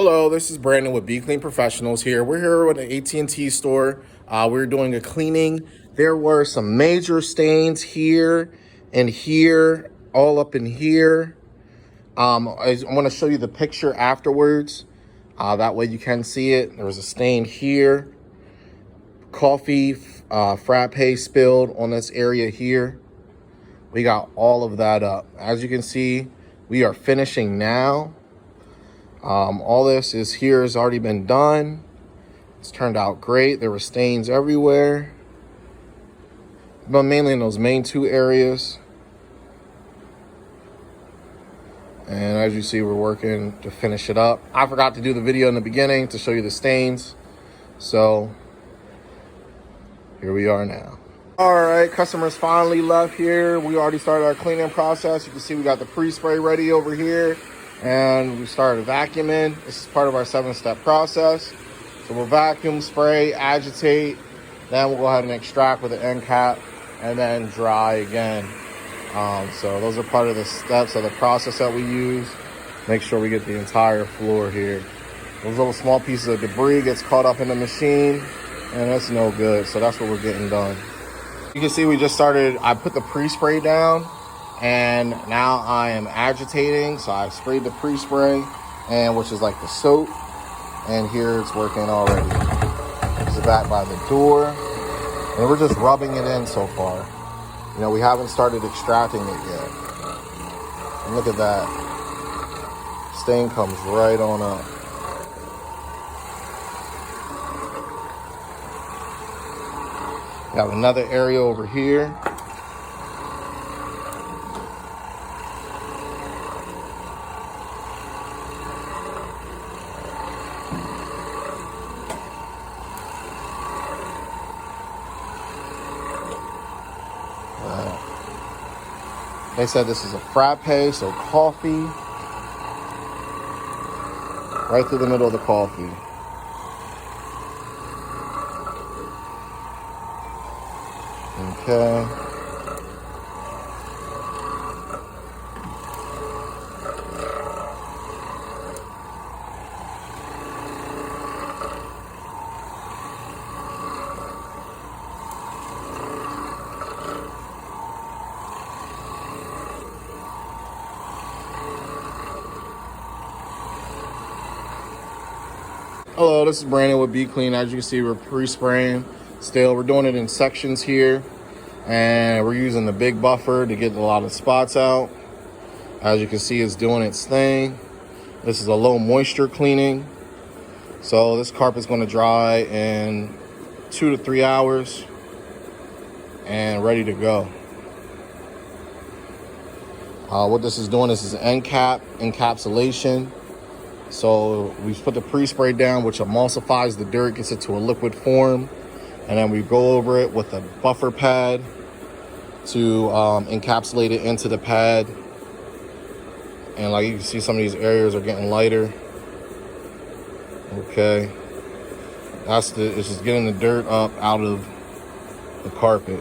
Hello, this is Brandon with Be Clean Professionals here. We're here at an AT&T store. We're doing a cleaning. There were some major stains here and here, all up in here. I want to show you the picture afterwards. That way you can see it. There was a stain here. Coffee frappe spilled on this area here. We got all of that up. As you can see, we are finishing now. All this is here has already been done. It's turned out great. There were stains everywhere, but mainly in those main two areas. And as you see, we're working to finish it up. I forgot to do the video in the beginning to show you the stains. So here we are now. All right, customers finally left here. We already started our cleaning process. You can see we got the pre-spray ready over here. And we started vacuuming. This is part of our 7-step process. So we'll vacuum, spray, agitate, then we'll go ahead and extract with the end cap and then dry again. So those are part of the steps of the process that we use. Make sure we get the entire floor here. Those little small pieces of debris gets caught up in the machine and that's no good. So that's what we're getting done. You can see we just started, I put the pre-spray down. And now I am agitating. So I've sprayed the pre-spray, and which is like the soap. And here it's working already. This is back by the door. And we're just rubbing it in so far. You know, we haven't started extracting it yet. And look at that. Stain comes right on up. Got another area over here. They said this is a frappe, so coffee. Right through the middle of the coffee. Okay. Hello, this is Brandon with Be Clean. As you can see, we're pre-spraying still. We're doing it in sections here. And we're using the big buffer to get a lot of spots out. As you can see, it's doing its thing. This is a low moisture cleaning. So this carpet's going to dry in 2 to 3 hours and ready to go. What this is doing, this is end cap encapsulation. So we put the pre-spray down, which emulsifies the dirt, gets it to a liquid form. And then we go over it with a buffer pad to encapsulate it into the pad. And like you can see, some of these areas are getting lighter. Okay. It's just getting the dirt up out of the carpet.